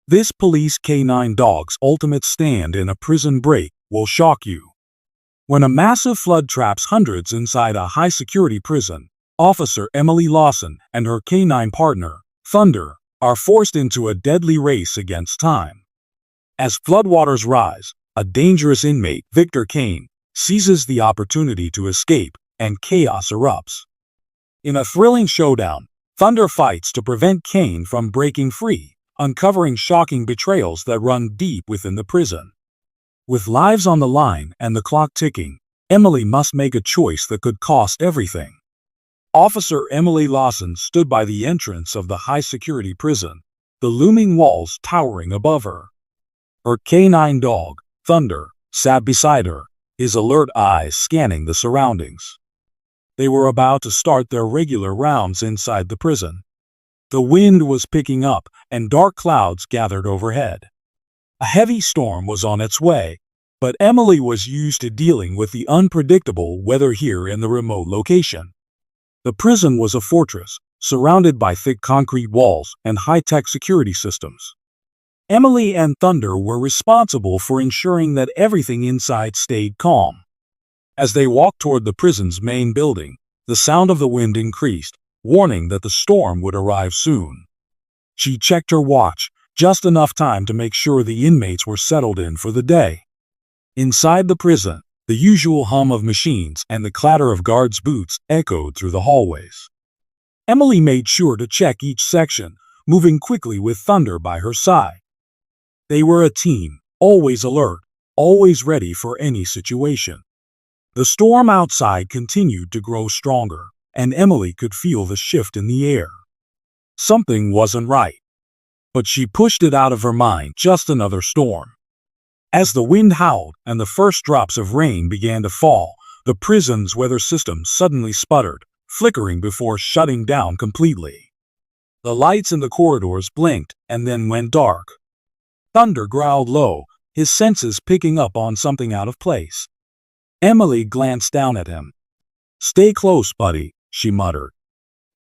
This police canine dog's ultimate stand in a prison break will shock you. When a massive flood traps hundreds inside a high-security prison, Officer Emily Lawson and her canine partner, Thunder, are forced into a deadly race against time. As floodwaters rise, a dangerous inmate, Kane, seizes the opportunity to escape, and chaos erupts. In a thrilling showdown, Thunder fights to prevent Kane from breaking free, uncovering shocking betrayals that run deep within the prison. With lives on the line and the clock ticking, Emily must make a choice that could cost everything. Officer Emily Lawson stood by the entrance of the high-security prison, the looming walls towering above her. Her canine dog, Thunder, sat beside her, his alert eyes scanning the surroundings. They were about to start their regular rounds inside the prison. The wind was picking up, and dark clouds gathered overhead. A heavy storm was on its way, but Emily was used to dealing with the unpredictable weather here in the remote location. The prison was a fortress, surrounded by thick concrete walls and high-tech security systems. Emily and Thunder were responsible for ensuring that everything inside stayed calm. As they walked toward the prison's main building, the sound of the wind increased, warning that the storm would arrive soon. She checked her watch, just enough time to make sure the inmates were settled in for the day. Inside the prison, the usual hum of machines and the clatter of guards' boots echoed through the hallways. Emily made sure to check each section, moving quickly with Thunder by her side. They were a team, always alert, always ready for any situation. The storm outside continued to grow stronger, and Emily could feel the shift in the air. Something wasn't right. But she pushed it out of her mind, just another storm. As the wind howled and the first drops of rain began to fall, the prison's weather system suddenly sputtered, flickering before shutting down completely. The lights in the corridors blinked and then went dark. Thunder growled low, his senses picking up on something out of place. Emily glanced down at him. "Stay close, buddy," she muttered.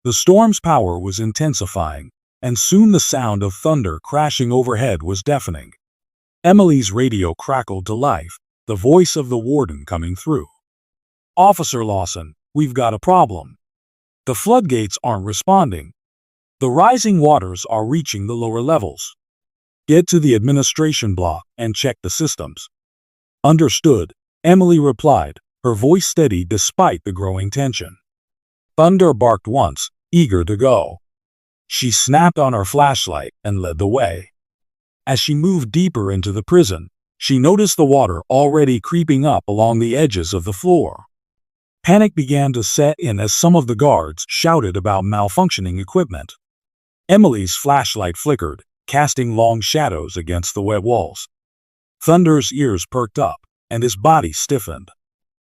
The storm's power was intensifying, and soon the sound of thunder crashing overhead was deafening. Emily's radio crackled to life, the voice of the warden coming through. "Officer Lawson, we've got a problem. The floodgates aren't responding. The rising waters are reaching the lower levels. Get to the administration block and check the systems." "Understood," Emily replied, her voice steady despite the growing tension. Thunder barked once, eager to go. She snapped on her flashlight and led the way. As she moved deeper into the prison, she noticed the water already creeping up along the edges of the floor. Panic began to set in as some of the guards shouted about malfunctioning equipment. Emily's flashlight flickered, casting long shadows against the wet walls. Thunder's ears perked up, and his body stiffened.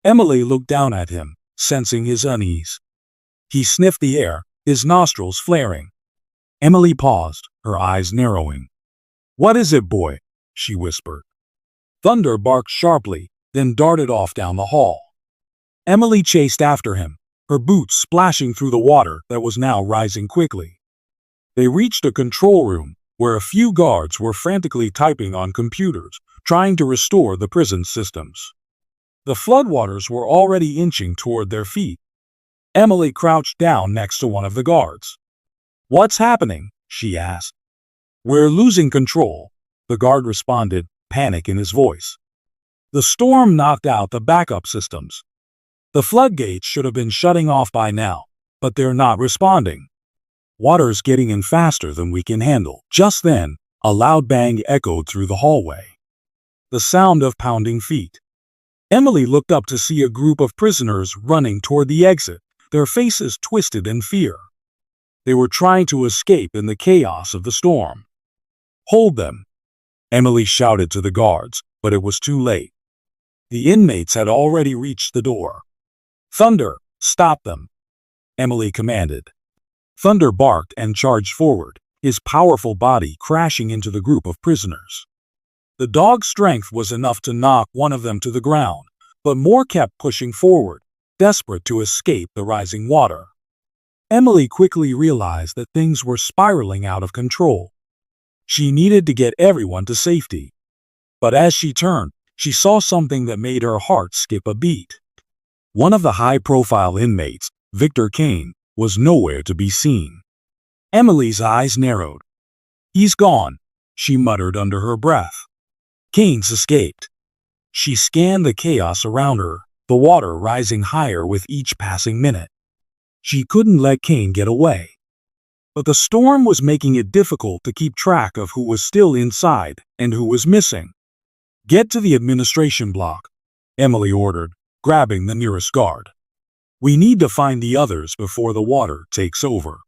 Emily looked down at him, sensing his unease. He sniffed the air, his nostrils flaring. Emily paused, her eyes narrowing. "What is it, boy?" she whispered. Thunder barked sharply, then darted off down the hall. Emily chased after him, her boots splashing through the water that was now rising quickly. They reached a control room, where a few guards were frantically typing on computers, trying to restore the prison systems. The floodwaters were already inching toward their feet. Emily crouched down next to one of the guards. "What's happening?" she asked. "We're losing control," the guard responded, panic in his voice. "The storm knocked out the backup systems. The floodgates should have been shutting off by now, but they're not responding. Water's getting in faster than we can handle." Just then, a loud bang echoed through the hallway. The sound of pounding feet. Emily looked up to see a group of prisoners running toward the exit, their faces twisted in fear. They were trying to escape in the chaos of the storm. "Hold them!" Emily shouted to the guards, but it was too late. The inmates had already reached the door. "Thunder, stop them!" Emily commanded. Thunder barked and charged forward, his powerful body crashing into the group of prisoners. The dog's strength was enough to knock one of them to the ground, but more kept pushing forward, desperate to escape the rising water. Emily quickly realized that things were spiraling out of control. She needed to get everyone to safety. But as she turned, she saw something that made her heart skip a beat. One of the high-profile inmates, Kane, was nowhere to be seen. Emily's eyes narrowed. "He's gone," she muttered under her breath. Kane's escaped. She scanned the chaos around her, the water rising higher with each passing minute. She couldn't let Kane get away. But the storm was making it difficult to keep track of who was still inside and who was missing. "Get to the administration block," Emily ordered, grabbing the nearest guard. "We need to find the others before the water takes over."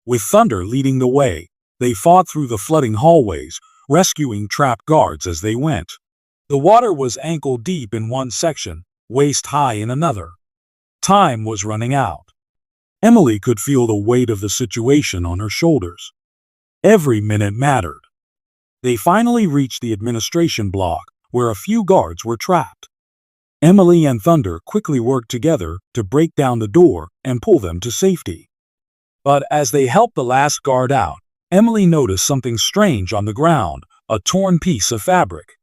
With Thunder leading the way, they fought through the flooding hallways, rescuing trapped guards as they went. The water was ankle-deep in one section, waist-high in another. Time was running out. Emily could feel the weight of the situation on her shoulders. Every minute mattered. They finally reached the administration block, where a few guards were trapped. Emily and Thunder quickly worked together to break down the door and pull them to safety. But as they helped the last guard out, Emily noticed something strange on the ground, a torn piece of fabric.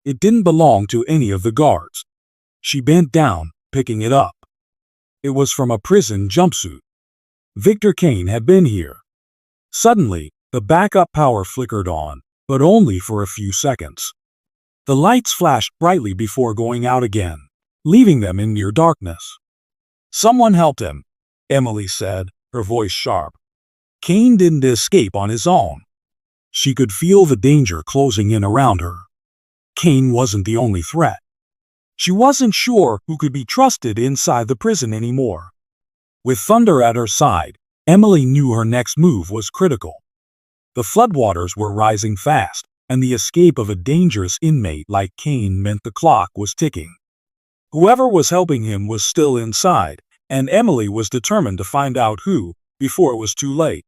It didn't belong to any of the guards. She bent down, picking it up. It was from a prison jumpsuit. Kane had been here. Suddenly, the backup power flickered on, but only for a few seconds. The lights flashed brightly before going out again, leaving them in near darkness. "Someone helped him," Emily said, her voice sharp. "Kane didn't escape on his own." She could feel the danger closing in around her. Kane wasn't the only threat. She wasn't sure who could be trusted inside the prison anymore. With Thunder at her side, Emily knew her next move was critical. The floodwaters were rising fast, and the escape of a dangerous inmate like Kane meant the clock was ticking. Whoever was helping him was still inside, and Emily was determined to find out who before it was too late.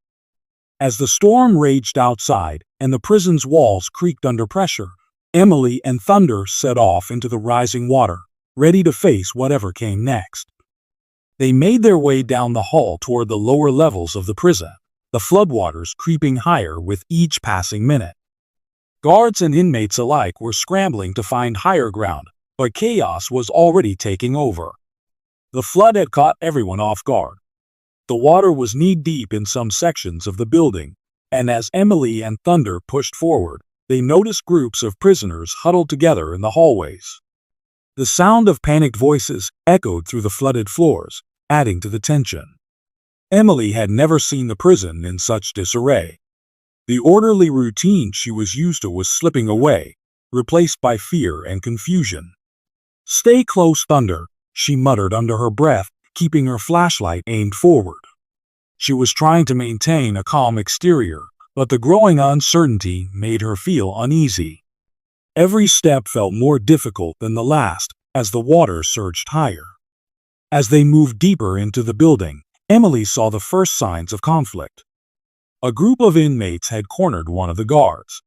As the storm raged outside and the prison's walls creaked under pressure, Emily and Thunder set off into the rising water, ready to face whatever came next. They made their way down the hall toward the lower levels of the prison, the floodwaters creeping higher with each passing minute. Guards and inmates alike were scrambling to find higher ground, but chaos was already taking over. The flood had caught everyone off guard. The water was knee-deep in some sections of the building, and as Emily and Thunder pushed forward, they noticed groups of prisoners huddled together in the hallways. The sound of panicked voices echoed through the flooded floors, adding to the tension. Emily had never seen the prison in such disarray. The orderly routine she was used to was slipping away, replaced by fear and confusion. "Stay close, Thunder," she muttered under her breath, keeping her flashlight aimed forward. She was trying to maintain a calm exterior, but the growing uncertainty made her feel uneasy. Every step felt more difficult than the last as the water surged higher. As they moved deeper into the building, Emily saw the first signs of conflict. A group of inmates had cornered one of the guards.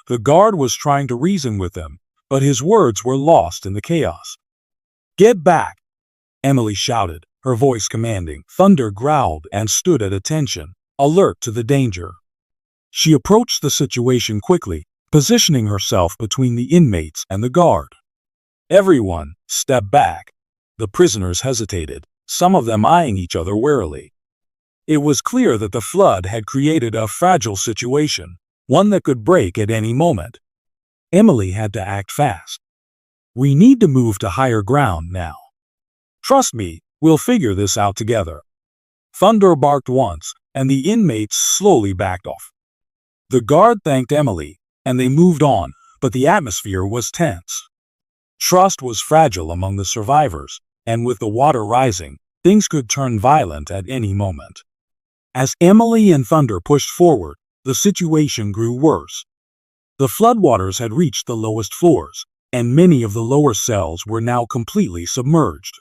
The guard was trying to reason with them, but his words were lost in the chaos. "Get back!" Emily shouted, her voice commanding. Thunder growled and stood at attention, alert to the danger. She approached the situation quickly, positioning herself between the inmates and the guard. Everyone stepped back. The prisoners hesitated, some of them eyeing each other warily. It was clear that the flood had created a fragile situation, one that could break at any moment. Emily had to act fast. "We need to move to higher ground now. Trust me, we'll figure this out together." Thunder barked once, and the inmates slowly backed off. The guard thanked Emily, and they moved on, but the atmosphere was tense. Trust was fragile among the survivors, and with the water rising, things could turn violent at any moment. As Emily and Thunder pushed forward, the situation grew worse. The floodwaters had reached the lowest floors, and many of the lower cells were now completely submerged.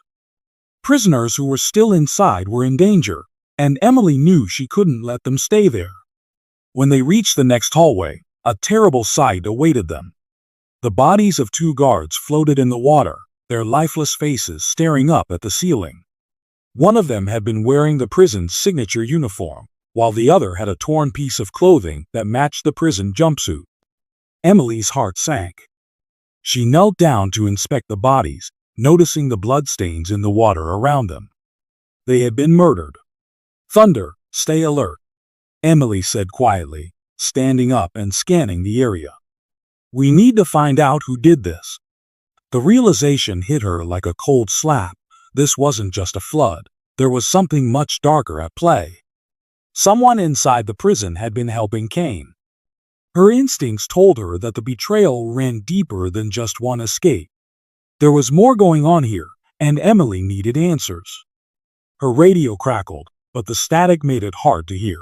Prisoners who were still inside were in danger, and Emily knew she couldn't let them stay there. When they reached the next hallway, a terrible sight awaited them. The bodies of two guards floated in the water, their lifeless faces staring up at the ceiling. One of them had been wearing the prison's signature uniform, while the other had a torn piece of clothing that matched the prison jumpsuit. Emily's heart sank. She knelt down to inspect the bodies, noticing the bloodstains in the water around them. They had been murdered. "Thunder, stay alert," Emily said quietly, standing up and scanning the area. "We need to find out who did this." The realization hit her like a cold slap. This wasn't just a flood. There was something much darker at play. Someone inside the prison had been helping Kane. Her instincts told her that the betrayal ran deeper than just one escape. There was more going on here, and Emily needed answers. Her radio crackled, but the static made it hard to hear.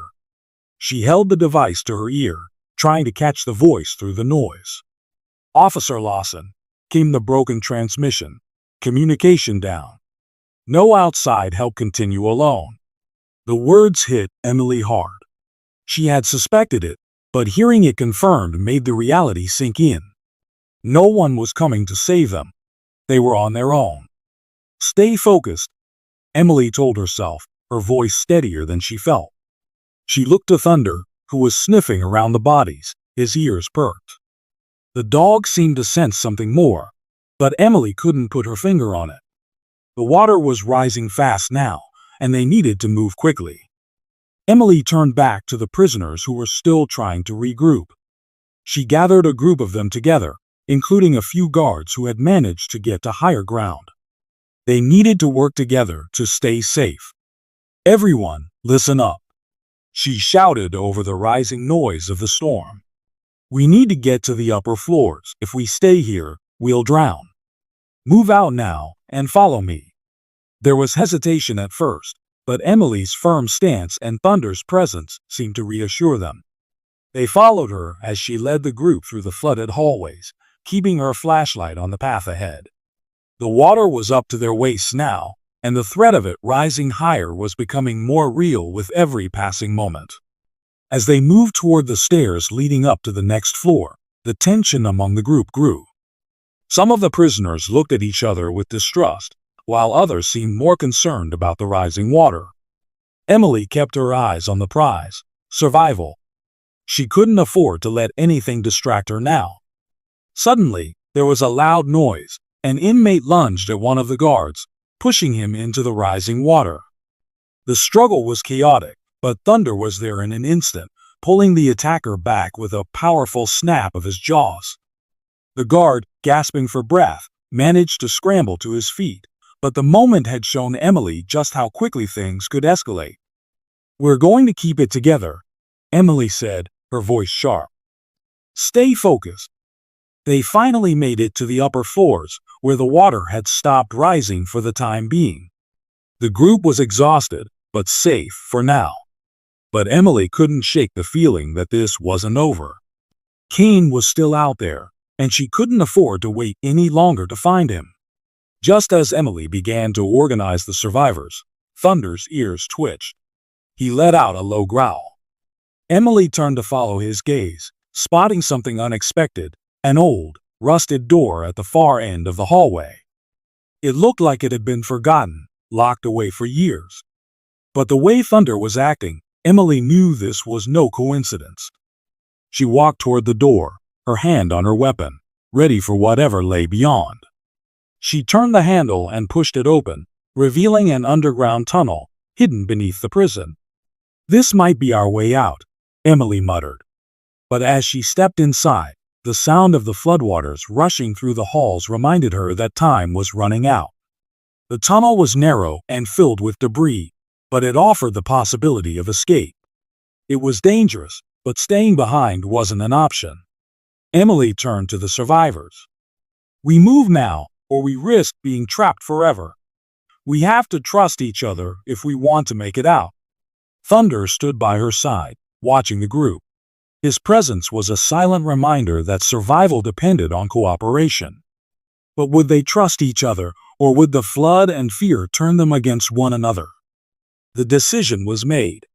She held the device to her ear, trying to catch the voice through the noise. "Officer Lawson," came the broken transmission. "Communication down. No outside help, continue alone." The words hit Emily hard. She had suspected it, but hearing it confirmed made the reality sink in. No one was coming to save them. They were on their own. "Stay focused," Emily told herself, her voice steadier than she felt. She looked to Thunder, who was sniffing around the bodies, his ears perked. The dog seemed to sense something more, but Emily couldn't put her finger on it. The water was rising fast now, and they needed to move quickly. Emily turned back to the prisoners who were still trying to regroup. She gathered a group of them together, including a few guards who had managed to get to higher ground. They needed to work together to stay safe. "Everyone, listen up," she shouted over the rising noise of the storm. "We need to get to the upper floors. If we stay here, we'll drown. Move out now and follow me." There was hesitation at first, but Emily's firm stance and Thunder's presence seemed to reassure them. They followed her as she led the group through the flooded hallways, keeping her flashlight on the path ahead. The water was up to their waists now, and the threat of it rising higher was becoming more real with every passing moment. As they moved toward the stairs leading up to the next floor, the tension among the group grew. Some of the prisoners looked at each other with distrust, while others seemed more concerned about the rising water. Emily kept her eyes on the prize, survival. She couldn't afford to let anything distract her now. Suddenly, there was a loud noise. An inmate lunged at one of the guards, pushing him into the rising water. The struggle was chaotic, but Thunder was there in an instant, pulling the attacker back with a powerful snap of his jaws. The guard, gasping for breath, managed to scramble to his feet, but the moment had shown Emily just how quickly things could escalate. "We're going to keep it together," Emily said, her voice sharp. "Stay focused." They finally made it to the upper floors, where the water had stopped rising for the time being. The group was exhausted, but safe for now. But Emily couldn't shake the feeling that this wasn't over. Kane was still out there, and she couldn't afford to wait any longer to find him. Just as Emily began to organize the survivors, Thunder's ears twitched. He let out a low growl. Emily turned to follow his gaze, spotting something unexpected, an old, rusted door at the far end of the hallway. It looked like it had been forgotten, locked away for years. But the way Thunder was acting, Emily knew this was no coincidence. She walked toward the door, her hand on her weapon, ready for whatever lay beyond. She turned the handle and pushed it open, revealing an underground tunnel hidden beneath the prison. "This might be our way out," Emily muttered. But as she stepped inside, the sound of the floodwaters rushing through the halls reminded her that time was running out. The tunnel was narrow and filled with debris, but it offered the possibility of escape. It was dangerous, but staying behind wasn't an option. Emily turned to the survivors. "We move now, or we risk being trapped forever. We have to trust each other if we want to make it out." Thunder stood by her side, watching the group. His presence was a silent reminder that survival depended on cooperation. But would they trust each other, or would the flood and fear turn them against one another? The decision was made.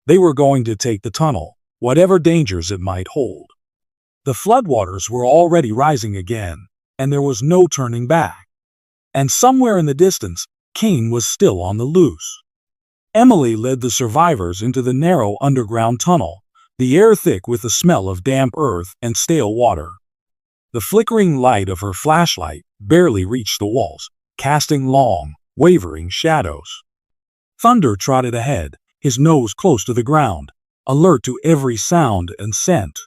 They were going to take the tunnel, whatever dangers it might hold. The floodwaters were already rising again, and there was no turning back. And somewhere in the distance, Kane was still on the loose. Emily led the survivors into the narrow underground tunnel, the air thick with the smell of damp earth and stale water. The flickering light of her flashlight barely reached the walls, casting long, wavering shadows. Thunder trotted ahead, his nose close to the ground, alert to every sound and scent.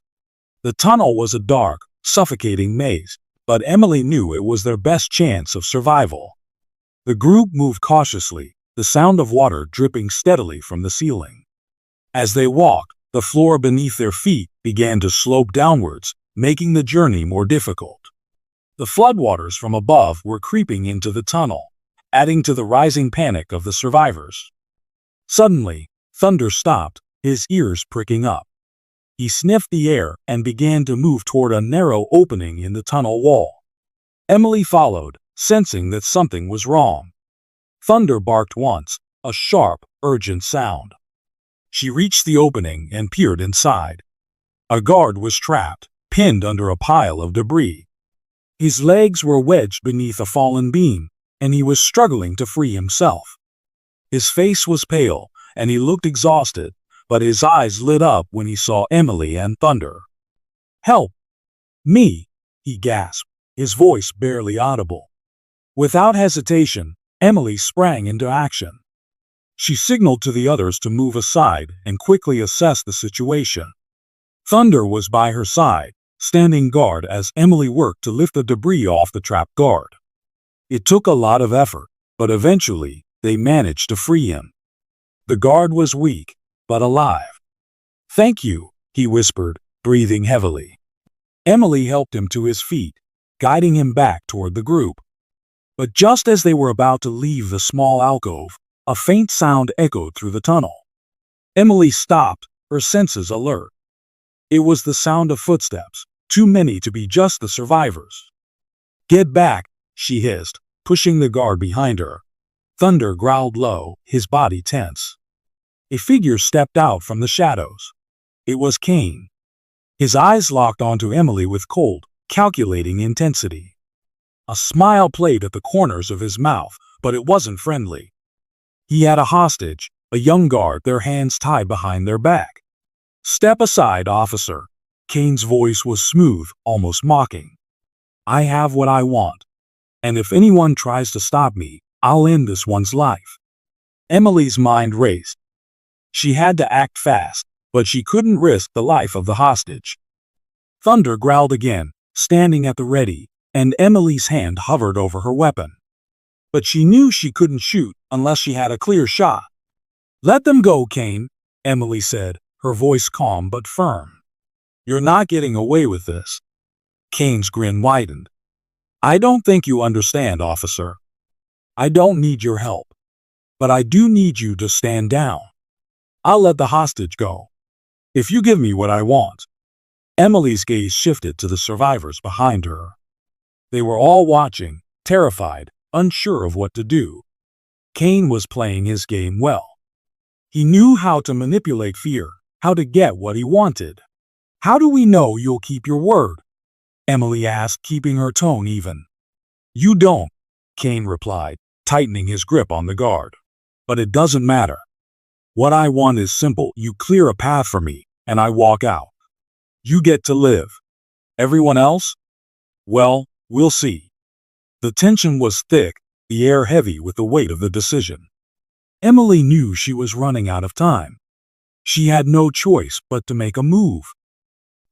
The tunnel was a dark, suffocating maze, but Emily knew it was their best chance of survival. The group moved cautiously, the sound of water dripping steadily from the ceiling. As they walked, the floor beneath their feet began to slope downwards, making the journey more difficult. The floodwaters from above were creeping into the tunnel, adding to the rising panic of the survivors. Suddenly, Thunder stopped, his ears pricking up. He sniffed the air and began to move toward a narrow opening in the tunnel wall. Emily followed, sensing that something was wrong. Thunder barked once, a sharp, urgent sound. She reached the opening and peered inside. A guard was trapped, pinned under a pile of debris. His legs were wedged beneath a fallen beam, and he was struggling to free himself. His face was pale, and he looked exhausted, but his eyes lit up when he saw Emily and Thunder. "Help! Me!" he gasped, his voice barely audible. Without hesitation, Emily sprang into action. She signaled to the others to move aside and quickly assess the situation. Thunder was by her side, standing guard as Emily worked to lift the debris off the trapped guard. It took a lot of effort, but eventually, they managed to free him. The guard was weak, but alive. "Thank you," he whispered, breathing heavily. Emily helped him to his feet, guiding him back toward the group. But just as they were about to leave the small alcove, a faint sound echoed through the tunnel. Emily stopped, her senses alert. It was the sound of footsteps, too many to be just the survivors. "Get back," she hissed, pushing the guard behind her. Thunder growled low, his body tense. A figure stepped out from the shadows. It was Kane. His eyes locked onto Emily with cold, calculating intensity. A smile played at the corners of his mouth, but it wasn't friendly. He had a hostage, a young guard, their hands tied behind their back. "Step aside, officer." Kane's voice was smooth, almost mocking. "I have what I want. And if anyone tries to stop me, I'll end this one's life." Emily's mind raced. She had to act fast, but she couldn't risk the life of the hostage. Thunder growled again, standing at the ready, and Emily's hand hovered over her weapon. But she knew she couldn't shoot unless she had a clear shot. "Let them go, Kane," Emily said, her voice calm but firm. "You're not getting away with this." Kane's grin widened. "I don't think you understand, officer. I don't need your help. But I do need you to stand down. I'll let the hostage go, if you give me what I want." Emily's gaze shifted to the survivors behind her. They were all watching, terrified, unsure of what to do. Kane was playing his game well. He knew how to manipulate fear, how to get what he wanted. "How do we know you'll keep your word?" Emily asked, keeping her tone even. "You don't," Kane replied, tightening his grip on the guard. "But it doesn't matter. What I want is simple. You clear a path for me, and I walk out. You get to live. Everyone else? Well, we'll see." The tension was thick, the air heavy with the weight of the decision. Emily knew she was running out of time. She had no choice but to make a move.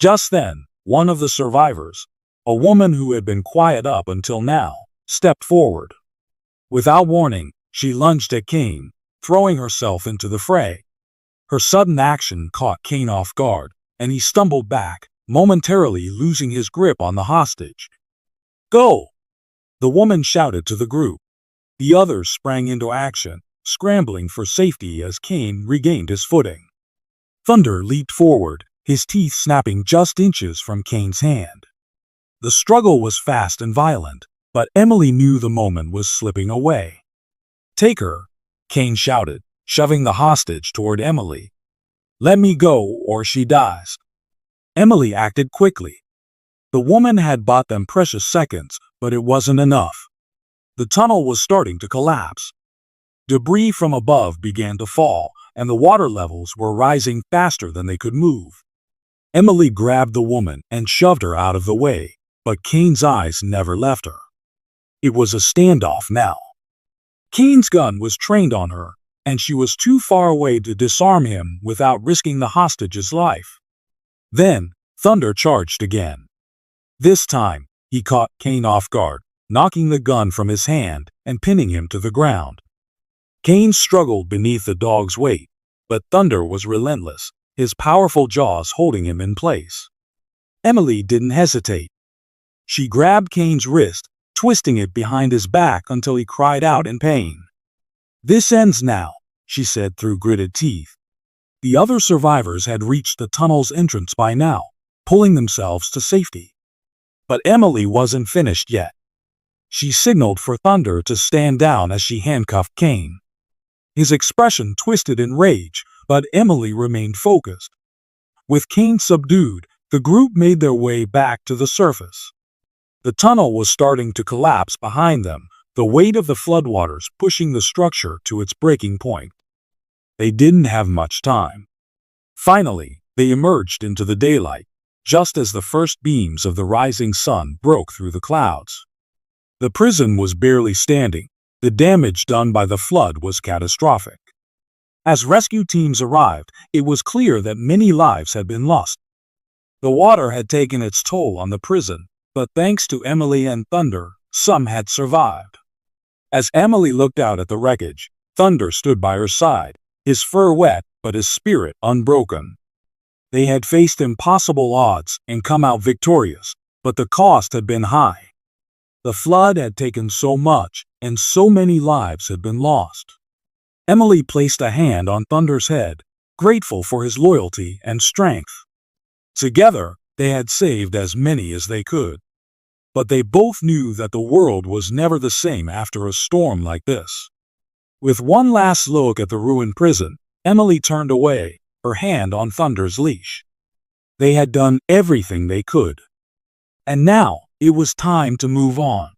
Just then, one of the survivors, a woman who had been quiet up until now, stepped forward. Without warning, she lunged at Kane, throwing herself into the fray. Her sudden action caught Kane off guard, and he stumbled back, momentarily losing his grip on the hostage. "Go!" the woman shouted to the group. The others sprang into action, scrambling for safety as Kane regained his footing. Thunder leaped forward, his teeth snapping just inches from Kane's hand. The struggle was fast and violent, but Emily knew the moment was slipping away. "Take her," Kane shouted, shoving the hostage toward Emily. "Let me go or she dies." Emily acted quickly. The woman had bought them precious seconds, but it wasn't enough. The tunnel was starting to collapse. Debris from above began to fall, and the water levels were rising faster than they could move. Emily grabbed the woman and shoved her out of the way, but Kane's eyes never left her. It was a standoff now. Kane's gun was trained on her, and she was too far away to disarm him without risking the hostage's life. Then, Thunder charged again. This time, he caught Kane off guard, knocking the gun from his hand and pinning him to the ground. Kane struggled beneath the dog's weight, but Thunder was relentless, his powerful jaws holding him in place. Emily didn't hesitate. She grabbed Kane's wrist, twisting it behind his back until he cried out in pain. "This ends now," she said through gritted teeth. The other survivors had reached the tunnel's entrance by now, pulling themselves to safety. But Emily wasn't finished yet. She signaled for Thunder to stand down as she handcuffed Kane. His expression twisted in rage, but Emily remained focused. With Kane subdued, the group made their way back to the surface. The tunnel was starting to collapse behind them, the weight of the floodwaters pushing the structure to its breaking point. They didn't have much time. Finally, they emerged into the daylight, just as the first beams of the rising sun broke through the clouds. The prison was barely standing. The damage done by the flood was catastrophic. As rescue teams arrived, it was clear that many lives had been lost. The water had taken its toll on the prison, but thanks to Emily and Thunder, some had survived. As Emily looked out at the wreckage, Thunder stood by her side, his fur wet but his spirit unbroken. They had faced impossible odds and come out victorious, but the cost had been high. The flood had taken so much, and so many lives had been lost. Emily placed a hand on Thunder's head, grateful for his loyalty and strength. Together, they had saved as many as they could. But they both knew that the world was never the same after a storm like this. With one last look at the ruined prison, Emily turned away, her hand on Thunder's leash. They had done everything they could. And now, it was time to move on.